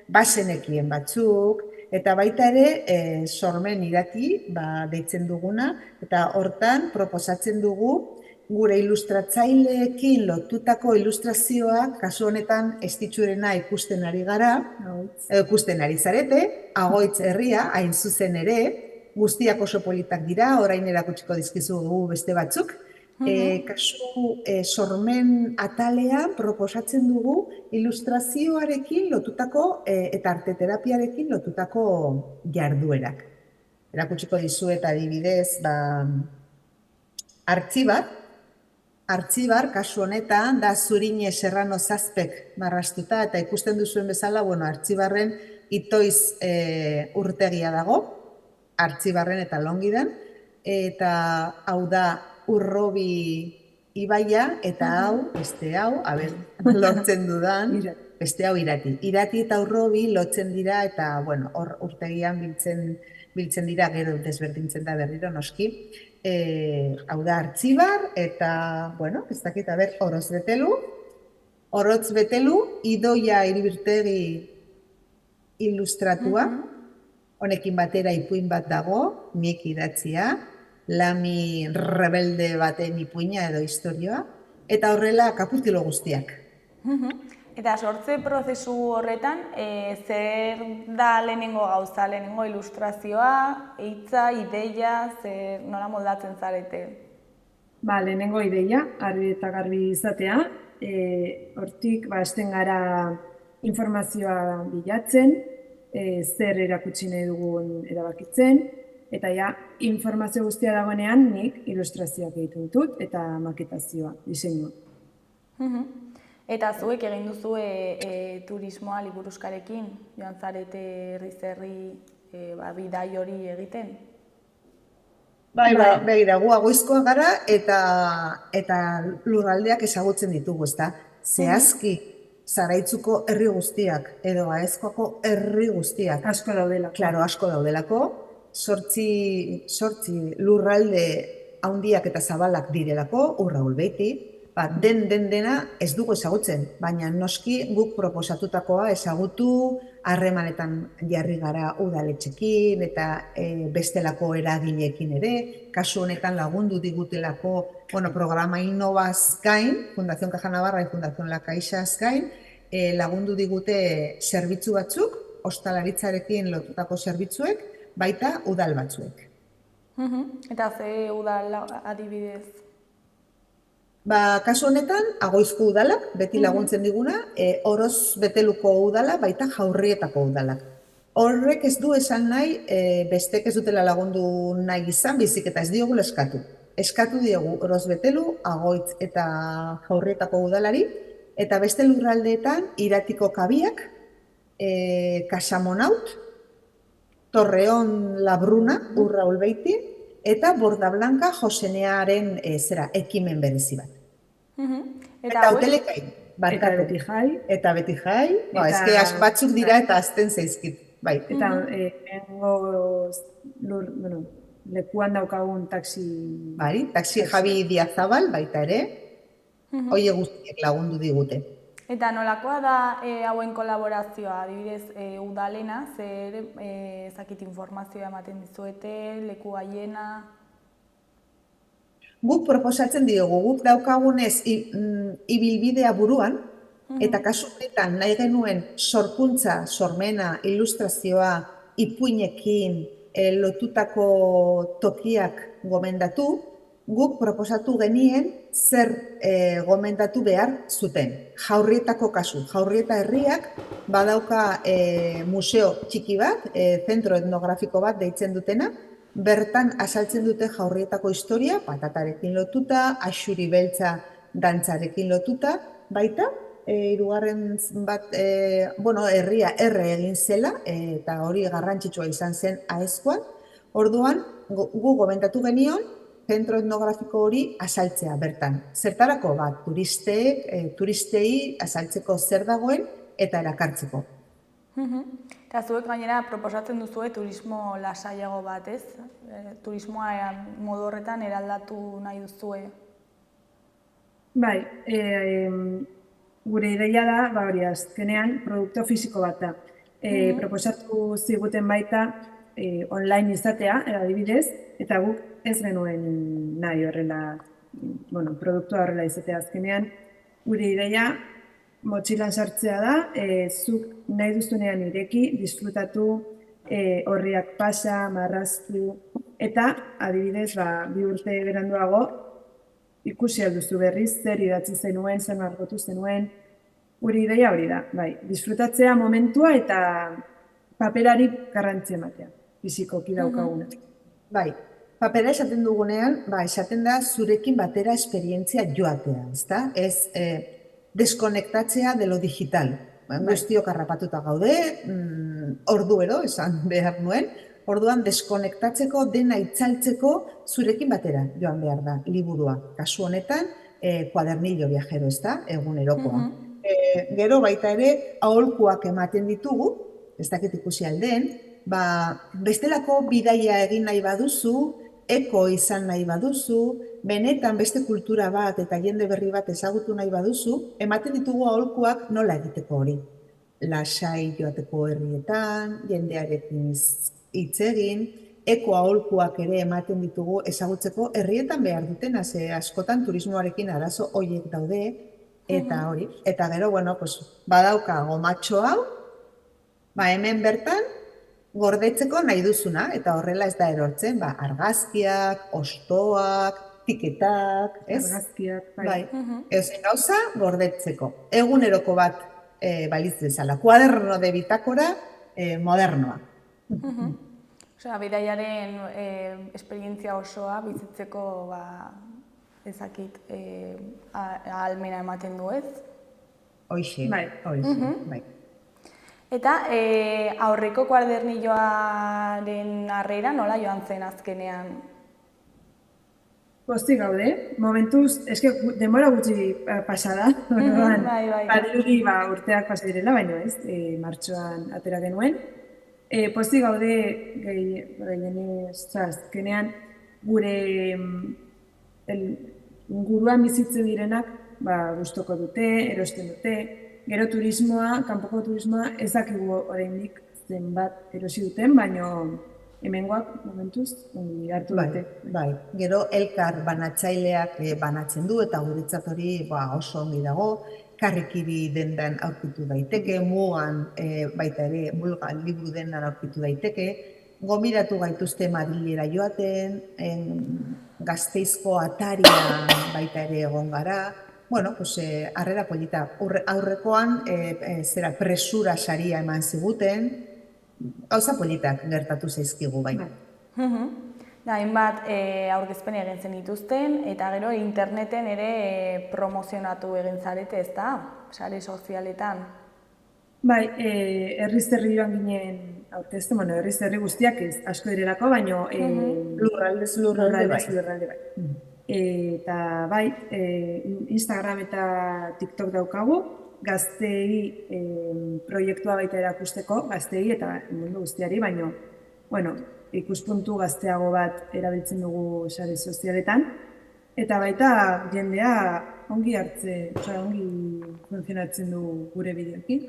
basenekien batzuk, eta baita ere sormen irati deitzen duguna, eta hortan proposatzen dugu gure ilustratzaileekin lotutako ilustrazioak, kasu honetan estitxurena ikusten ari gara, ikusten ari zarete, Agoitz herria, hain zuzen ere, guztiak oso politak dira, orain erakutsiko dizkizugu beste batzuk. Kasu sormen atalean proposatzen dugu ilustrazioarekin lotutako eta arteterapiarekin lotutako jarduerak. Erakutsiko dizuet adibidez, Artxibar, kasu honetan, da Zurine Serrano Zazpek marrastuta, eta ikusten duzuen bezala, Artxibarren itoiz urtegia dago, Artxibarren eta Longidan, eta hau da Urrobi ibaia, eta hau, beste hau, lortzen dudan, beste hau irati. Irati eta urrobi lotzen dira eta, bueno, hor urtegian biltzen dira, gero desberdintzen da berriro noski. Hau da, Artzibar eta, bueno, ez dakit, Orotz Betelu, Idoia Iribirtegi ilustratua, honekin batera ipuin bat dago, nik idatzia, Lami rebelde baten ipuina edo historioa, eta horrela kaputilo guztiak. Eta sortze prozesu horretan, zer da lehenengo gauza, lehenengo ilustrazioa, hitza, ideia, nola moldatzen zarete? Lehenengo ideia, argi eta garbi izatea, hortik hasten gara informazioa bilatzen, zer erakutsi nahi dugun erabakitzen, eta informazio guztia dagoenean nik ilustrazioak egiten ditut eta maketazioa, diseinua. Eta zuek egin duzu turismoa liburuskarekin, joan zarete herri bidai hori egiten? Begira, gu agoizkoa gara eta lurraldeak ezagutzen ditugu, ezta? Zehazki Zaraitzuko herri guztiak, edo Aezkoako herri guztiak. Asko daudelako. Claro, asko daudelako. 8 lurralde handiak eta zabalak direlako, Urraulbeiti. Dena ez dugu ezagutzen, baina noski guk proposatutakoa ezagutu, harremanetan jarri gara udaletxekin eta bestelako eragileekin ere, kasu honetan lagundu digutelako programa Innobaz gain, Fundación Caja Navarra y Fundación La Caixaz gain, lagundu digute zerbitzu batzuk, ostalaritzarekin lotutako zerbitzuek, baita udal batzuek. Eta ze udal adibidez? Kasu honetan, Agoizko udalak, beti laguntzen diguna, Oroz Beteluko udala, baita Jaurrietako udalak. Horrek ez du esan nahi, bestek ez dutela lagundu nahi izan, bizik eta ez diogula eskatu. Eskatu diegu Oroz Betelu, Agoitz eta Jaurrietako udalari, eta beste lurraldeetan Iratiko Kabiak, Casamonaut, Torreon Labruna, Urraulbeiti, eta Bordablanka Josenearen ekimen berezi bat. Eta Hotelekai. Eta Betijai. Eta Betijai. Ez batzuk dira eta azten zaizkit. Eta lekuan daukagun taxi... Taxi Javi Diazabal baita ere. Hoie guztiek lagundu digute. Eta nolakoa da hauen kolaborazioa, adibidez udalena, zer ezakit informazioa ematen dizuete, leku haiena? Guk proposatzen diogu, guk daukagunez ibilbidea buruan, eta kasu honetan nahi genuen sorkuntza, sormena, ilustrazioa, ipuinekin lotutako tokiak gomendatu, guk proposatu genien zer gomendatu behar zuten. Jaurrietako kasu. Jaurrieta herriak badauka museo txiki bat, zentro etnografiko bat deitzen dutena, bertan azaltzen dute Jaurrietako historia, patatarekin lotuta, axuri beltza dantzarekin lotuta, baita, hirugarren bat, herria egin zela, eta hori garrantzitsua izan zen Aezkoan. Orduan, gu gomendatu genion, zentro etnografiko hori azaltzea bertan. Zertarako bat, turistei azaltzeko zer dagoen eta erakartzeko. Eta zuek gainera proposatzen duzue turismo lasaiago bat, ez? Turismoa modu horretan eraldatu nahi duzue. Gure ideia da, hori azkenean, produktu fisiko bat da. Proposatu ziguten baita online izatea, adibidez, eta guk ez genuen nahi horrela, produktua horrela izatea azkenean. Gure ideia motxilan sartzea da, zuk nahi duzunean ireki, disfrutatu, horriak pasa, marraztu, eta adibidez, 2 urte beranduago, ikusi alduzu berriz, zer idatzi zenuen, zer margotu zenuen. Gure ideia hori da, disfrutatzea momentua eta paperari garrantzia ematea, fizikoki daukaguna. Papera esaten dugunean, esaten da zurekin batera esperientzia joatea, ezta? Ez deskonektatzea de lo digital. Guztiok harrapatuta gaude, orduero, esan behar nuen, orduan deskonektatzeko, dena itzaltzeko zurekin batera joan behar da, liburua. Kasu honetan, kuadernillo viajero, ezta? Egunerokoa. Gero baita ere aholkuak ematen ditugu, ez dakit ikusi aldeen, bestelako bidaia egin nahi baduzu, eko izan nahi baduzu, benetan beste kultura bat eta jende berri bat ezagutu nahi baduzu, ematen ditugu aholkuak nola egiteko hori. Lasai joateko herrietan, jendearekin hitz egin, eko aholkuak ere ematen ditugu ezagutzeko herrietan behar dutena, ze askotan turismoarekin arazo horiek daude, eta hori. Eta gero, badauka gomatxo hau, hemen bertan gordetzeko nahi duzuna, eta horrela ez da erortzen, argazkiak, ostoak, tiketak, ez? Argazkiak, bai. Eusen gauza gordetzeko. Eguneroko bat balitz bezala. Kuaderno de bitakora modernoa. Osea, bidaiaren esperientzia osoa bizitzeko ezakit ahalmena ematen du, ez? Hoixe, bai. Bai. Eta aurreko kuadernilloaren harrera nola joan zen azkenean? Pozik gaude, momentuz, eske denbora gutxi pasada, badirudi urteak pasa direla, baina ez, martxoan atera genuen. Pozik gaude, azkenean, gure inguruan bizitzen direnak gustoko dute, erosten dute, gero turismoa, kanpoko turismoa, ez dakigu oraindik zenbat erosi duten, baina hemengoak momentuz hartu dute. Bai, gero elkar banatzaileak banatzen du eta guretzat hori oso ongi dago, karrikiri dendan aurkitu daiteke, mugan baita ere, mulgan liburu dendan aurkitu daiteke, gomidatu gaituzte Madrilera joaten, Gasteizko atarian baita ere egon gara, harrera polita. Aurrekoan presura saria eman ziguten, gauza politak gertatu zaizkigu bai. Hainbat aurkezpen egin zen dituzten, eta gero interneten ere promozionatu egin zarete, ez da? Sare sozialetan. Bai, herriz-herri joan ginen aurkezten, herriz-herri guztiak ez, asko direlako, baina lurralde bai. Eta bai, Instagram eta TikTok daukagu, gaztei proiektua baita erakusteko, gaztei eta mundu guztiari, baina ikuspuntu gazteago bat erabiltzen dugu sare sozialetan, eta baita jendea ongi ongi funtzionatzen du gure bideoekin.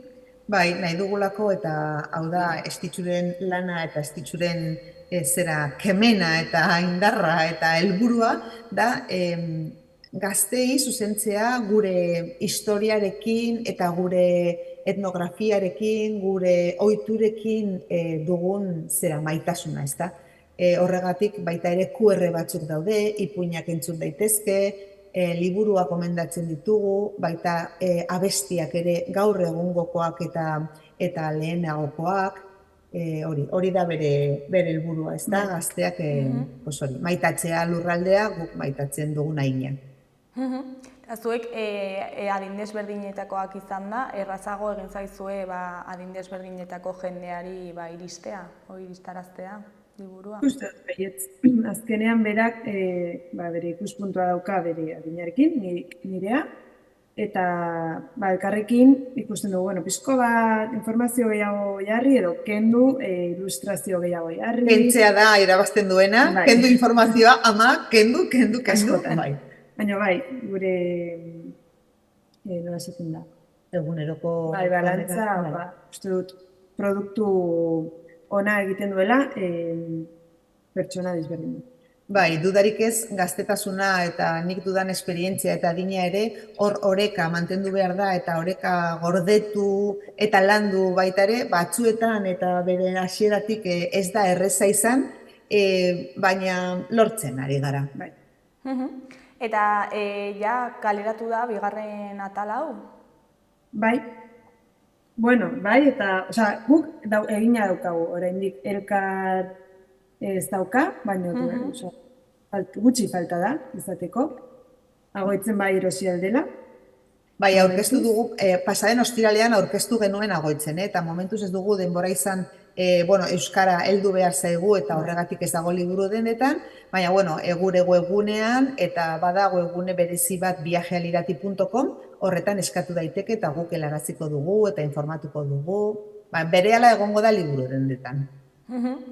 Bai, nahi dugulako eta hau da estitxuren lana eta estitxuren kemena eta indarra eta helburua da gaztei zuzentzea gure historiarekin eta gure etnografiarekin, gure ohiturekin dugun maitasuna, ezta? Horregatik baita ere QR batzuk daude, ipuinak entzun daitezke, liburuak gomendatzen ditugu, baita abestiak ere gaur egungokoak eta lehenagokoak, hori da bere helburua, ezta? Gazteak maitatzea lurraldea guk maitatzen dugun heinean. Zuek adin desberdinetakoak izan da, errazago egin zaizue adin desberdinetako jendeari iristea, iristaraztea, liburua? Justo, baietz. Azkenean berak bere ikuspuntua dauka bere adinarekin, nirea, eta elkarrekin ikusten dugu, pizko bat informazio gehiago jarri edo kendu ilustrazio gehiago jarri. Kentzea da irabazten duena, kendu informazioa, ama, kendu, askotan. Baina gure, nola esaten da? Eguneroko... Balantza, uste dut, produktu ona egiten duela, pertsona desberdin. Bai, dudarik ez, gaztetasuna eta nik dudan esperientzia eta adina ere, oreka mantendu behar da eta oreka gordetu eta landu baita ere, batzuetan eta bere hasieratik ez da erreza izan, baina lortzen ari gara. Eta kaleratu da bigarren atal hau? Bai. Eta guk egina daukagu, oraindik elkar ez dauka, baina gutxi falta da, izateko. Agoitzen erosi aldela. Bai, aurkeztu dugu, pasaden ostiralean aurkeztu genuen agoitzen, eta momentuz ez dugu denbora izan euskara heldu behar zaigu eta horregatik ez dago liburu denetan, baina gure webgunean eta bada webgune berezi bat viajealirati.com, horretan eskatu daiteke eta guk helaraziko dugu eta informatuko dugu. Berehala egongo da liburu dendetan.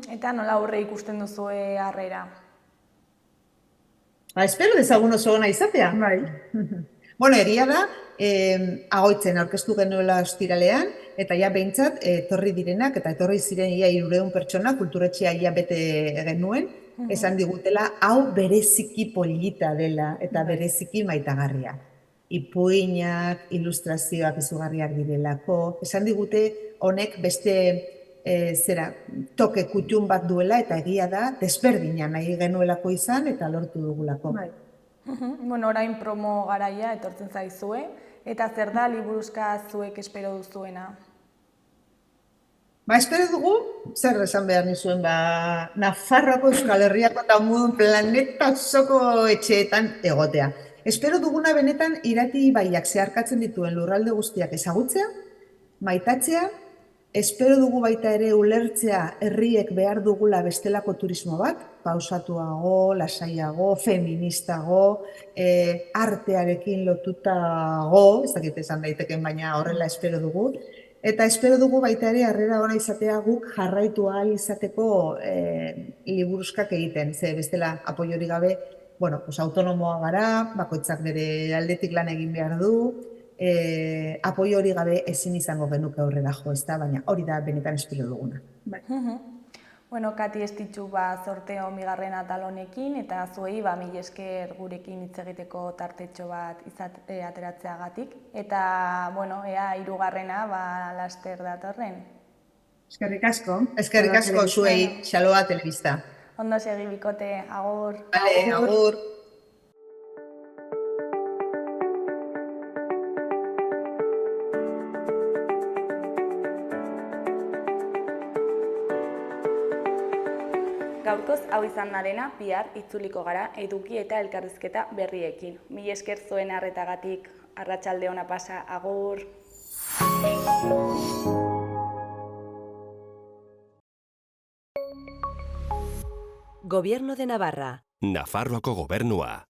Eta nola aurre ikusten duzue harrera? Espero dezagun oso ona izatea. Bai. Bueno, egia da, Agoitzen aurkeztu genuela ostiralean, eta ja behintzat, etorri direnak, eta etorri ziren ia 300 pertsona, kulturetxea ia bete genuen, esan digutela, hau bereziki polita dela, eta bereziki maitagarria. Ipuinak, ilustrazioak izugarriak direlako, esan digute honek beste toke kutxun bat duela, eta egia da, desberdina nahi genuelako izan, eta lortu dugulako. Bai. Bueno, orain promo garaia etortzen zaizue, eta zer da liburuzka zuek espero duzuena? Espero dugu, zer esan behar nizuen, Nafarroako, Euskal Herriako eta Mudun planeta osoko etxeetan egotea. Espero duguna benetan irati ibaiak zeharkatzen dituen lurralde guztiak ezagutzea, maitatzea, espero dugu baita ere ulertzea herriek behar dugula bestelako turismo bat, pausatuago, lasaiago, feministago, artearekin lotutago, ez dakit esan daiteken, baina horrela espero dugu. Eta espero dugu baita ere harrera ona izatea guk jarraitu ahal izateko liburuzkak egiten, ze bestela apoiori gabe, autonomoa gara, bakoitzak bere aldetik lan egin behar du, apoio hori gabe ezin izango genuke aurrera jo, ezta, baina hori da benetan espero duguna. Bueno, Kati Estitxu sorteo bigarren atal honekin, eta zuei mila esker gurekin hitz egiteko tartetxo bat ateratzeagatik, eta, ea 3. laster datorren. Eskerrik asko. Eskerrik asko zuei, Xaloa Telebista. Ondo segi bikote, agur. Vale, agur. Gaurkoz hau izan dena, bihar itzuliko gara eduki eta elkarrizketa berriekin. Mila esker zuen arretagatik, arratsalde ona pasa, agur. Gobierno de Navarra. Nafarroako gobernua.